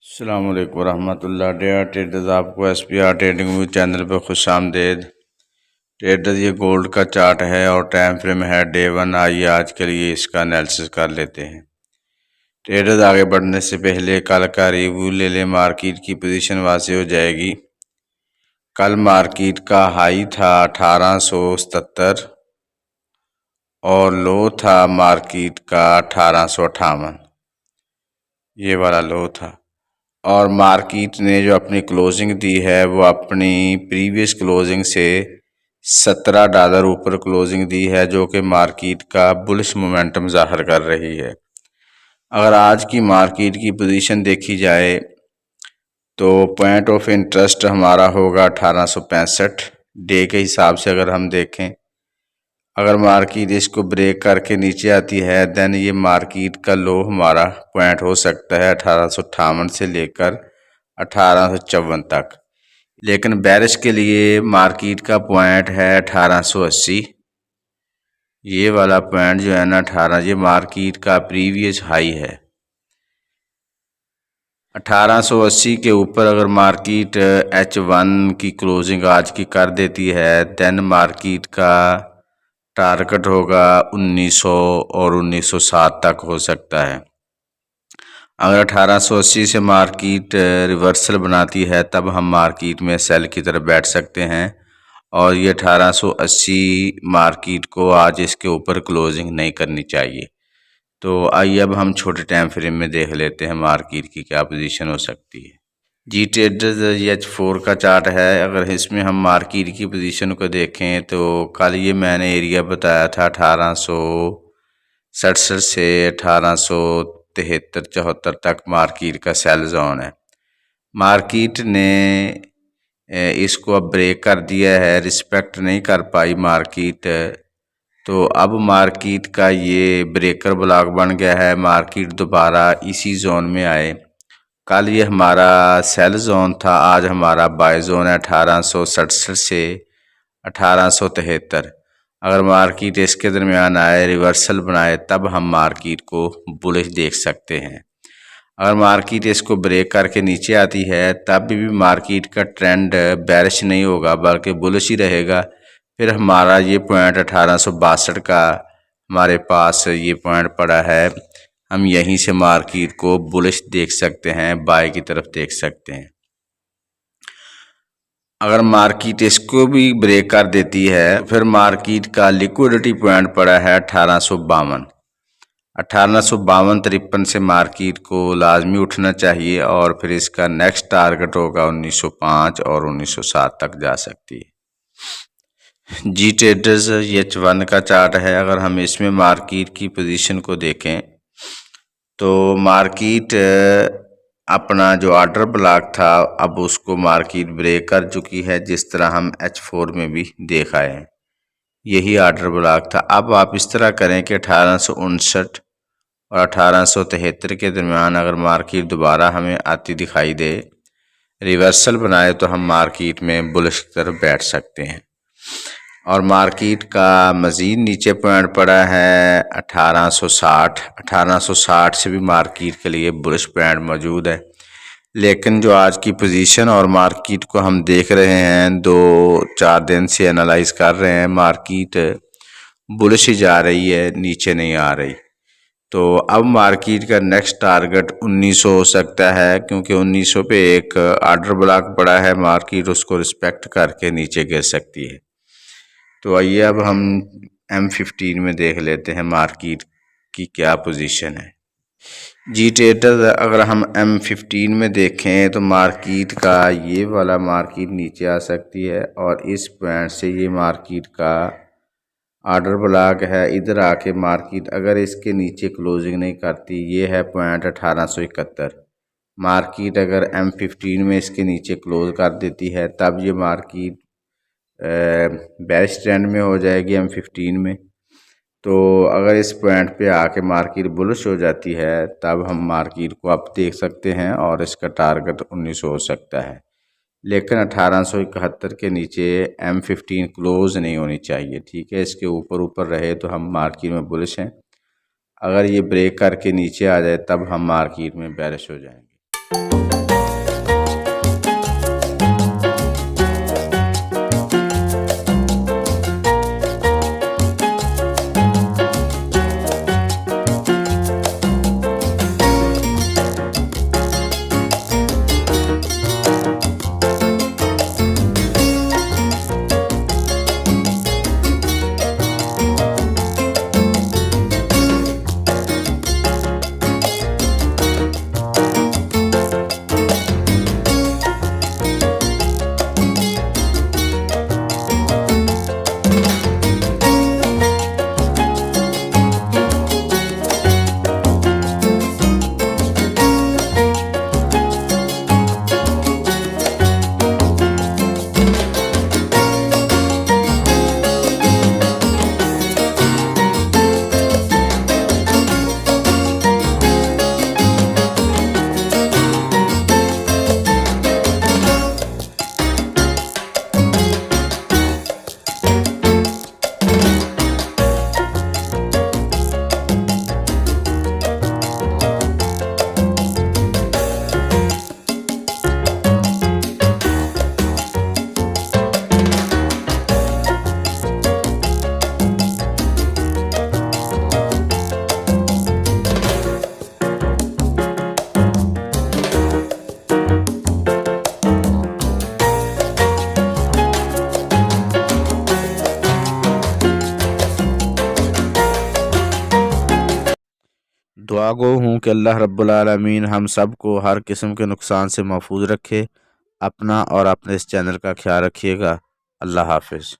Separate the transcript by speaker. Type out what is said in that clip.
Speaker 1: अस्सलाम वालेकुम रहमतुल्लाह। डेयर ट्रेडर्स, आपको SPR ट्रेडिंग व्यू चैनल पर खुश आमदेद। ट्रेडर्स, ये गोल्ड का चार्ट है और टाइम फ्रेम है डे 1। आइए आज के लिए इसका एनालिसिस कर लेते हैं। ट्रेडर्स, आगे बढ़ने से पहले कल का रिव्यू ले लें। मार्केट की पोजीशन वाज़ेह हो जाएगी। कल मार्केट का हाई था 1877 और लो था मार्केट का 1858। ये वाला लो था। और मार्केट ने जो अपनी क्लोजिंग दी है वो अपनी प्रीवियस क्लोजिंग से $17 ऊपर क्लोजिंग दी है, जो कि मार्केट का बुलिश मोमेंटम ज़ाहिर कर रही है। अगर आज की मार्केट की पोजीशन देखी जाए तो पॉइंट ऑफ इंटरेस्ट हमारा होगा 1865 डे के हिसाब से। अगर हम देखें, अगर मार्केट इसको ब्रेक करके नीचे आती है देन ये मार्केट का लो हमारा पॉइंट हो सकता है 1858 से लेकर 1854 तक। लेकिन बेरिश के लिए मार्केट का पॉइंट है 1880। ये वाला पॉइंट जो है ना 18, ये मार्केट का प्रीवियस हाई है। 1880 के ऊपर अगर मार्केट H1 की क्लोजिंग आज की कर देती है देन मार्केट का टारगेट होगा 1900 और 1907 तक हो सकता है। अगर 1880 से मार्केट रिवर्सल बनाती है तब हम मार्केट में सेल की तरफ बैठ सकते हैं। और ये 1880 मार्केट को आज इसके ऊपर क्लोजिंग नहीं करनी चाहिए। तो आइए अब हम छोटे टाइम फ्रेम में देख लेते हैं मार्केट की क्या पोजीशन हो सकती है। जी ट्रेडर्स, ये H4 का चार्ट है। अगर इसमें हम मार्केट की पोजीशन को देखें तो कल ये मैंने एरिया बताया था 1867 से 1873-74 तक मार्केट का सेल जोन है। मार्केट ने इसको अब ब्रेक कर दिया है, रिस्पेक्ट नहीं कर पाई मार्केट। तो अब मार्केट का ये ब्रेकर ब्लॉक बन गया है। मार्केट दोबारा इसी जोन में आए। कल ये हमारा सेल जोन था, आज हमारा बाय जोन है 1867 से 1873। अगर मार्केट इसके दरमियान आए, रिवर्सल बनाए, तब हम मार्केट को बुलिश देख सकते हैं। अगर मार्केट इसको ब्रेक करके नीचे आती है तब भी मार्केट का ट्रेंड बेरिश नहीं होगा बल्कि बुलिश ही रहेगा। फिर हमारा ये पॉइंट 1862 का हमारे पास ये पॉइंट पड़ा है। हम यहीं से मार्केट को बुलिश देख सकते हैं, बाय की तरफ देख सकते हैं। अगर मार्केट इसको भी ब्रेक कर देती है फिर मार्केट का लिक्विडिटी पॉइंट पड़ा है 1852। 1852-53 से मार्केट को लाजमी उठना चाहिए और फिर इसका नेक्स्ट टारगेट होगा 1905 और 1907 तक जा सकती है। जी ट्रेडर्स, ये H1 का चार्ट है। अगर हम इसमें मार्केट की पोजीशन को देखें तो मार्केट अपना जो ऑर्डर ब्लॉक था अब उसको मार्केट ब्रेक कर चुकी है, जिस तरह हम H4 में भी देख आए हैं। यही ऑर्डर ब्लॉक था। अब आप इस तरह करें कि 1859 और 1873 के दरमियान अगर मार्केट दोबारा हमें आती दिखाई दे, रिवर्सल बनाए, तो हम मार्केट में बुलिश की तरफ बैठ सकते हैं। और मार्केट का मज़ीद नीचे पॉइंट पड़ा है 1860। 1860 से भी मार्केट के लिए बुलिश पॉइंट मौजूद है। लेकिन जो आज की पोजीशन और मार्केट को हम देख रहे हैं, 2-4 दिन से एनालाइज कर रहे हैं, मार्केट बुलिश ही जा रही है, नीचे नहीं आ रही। तो अब मार्केट का नेक्स्ट टारगेट 1900 हो सकता है, क्योंकि 1900 पे एक ऑर्डर ब्लॉक पड़ा है। मार्केट उसको रिस्पेक्ट करके नीचे गिर सकती है। तो आइए अब हम M15 में देख लेते हैं मार्केट की क्या पोजीशन है। जी ट्रेडर्स, अगर हम M15 में देखें तो मार्केट का ये वाला मार्केट नीचे आ सकती है और इस पॉइंट से ये मार्केट का ऑर्डर ब्लॉक है। इधर आके मार्केट अगर इसके नीचे क्लोजिंग नहीं करती, ये है पॉइंट 1871। मार्केट अगर M15 में इसके नीचे क्लोज कर देती है तब ये मार्केट बेरिश ट्रेंड में हो जाएगी M15 में। तो अगर इस पॉइंट पे आके मार्केट बुलिश हो जाती है तब हम मार्केट को अप देख सकते हैं और इसका टारगेट 1900 हो सकता है। लेकिन 1871 के नीचे M15 क्लोज नहीं होनी चाहिए, ठीक है। इसके ऊपर रहे तो हम मार्केट में बुलिश हैं। अगर ये ब्रेक करके नीचे आ जाए तब हम मार्केट में बेरिश हो जाएंगे। दुआ गो हूँ कि अल्लाह रब्बुल आलमीन हम सब को हर किस्म के नुकसान से महफूज रखे। अपना और अपने इस चैनल का ख्याल रखिएगा। अल्लाह हाफिज़।